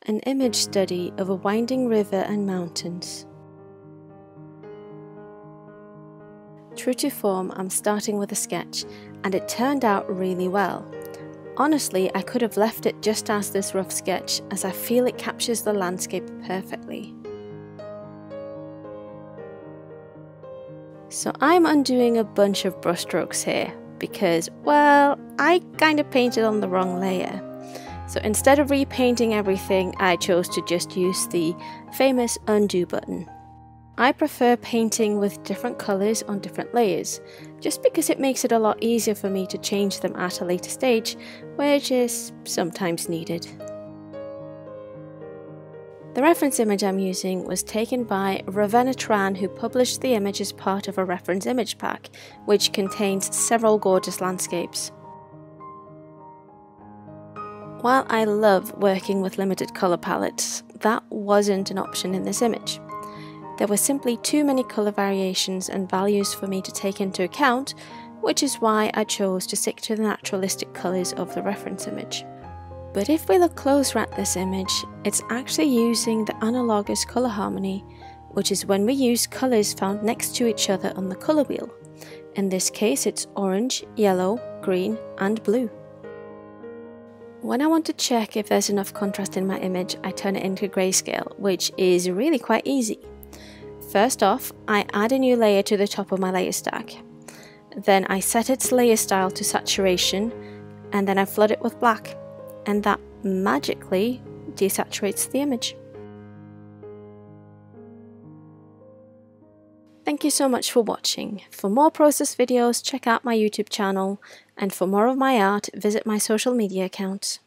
An image study of a winding river and mountains. True to form, I'm starting with a sketch, and it turned out really well. Honestly, I could have left it just as this rough sketch, as I feel it captures the landscape perfectly. So I'm undoing a bunch of brushstrokes here, because, well, I kind of painted on the wrong layer. So instead of repainting everything, I chose to just use the famous undo button. I prefer painting with different colours on different layers, just because it makes it a lot easier for me to change them at a later stage, which is sometimes needed. The reference image I'm using was taken by Ravenna Tran, who published the image as part of a reference image pack, which contains several gorgeous landscapes. While I love working with limited colour palettes, that wasn't an option in this image. There were simply too many colour variations and values for me to take into account, which is why I chose to stick to the naturalistic colours of the reference image. But if we look closer at this image, it's actually using the analogous colour harmony, which is when we use colours found next to each other on the colour wheel. In this case, it's orange, yellow, green and blue. When I want to check if there's enough contrast in my image, I turn it into Grayscale, which is really quite easy. First off, I add a new layer to the top of my layer stack. Then I set its layer style to saturation, and then I flood it with black, and that magically desaturates the image. Thank you so much for watching. For more process videos, check out my YouTube channel, and for more of my art, visit my social media accounts.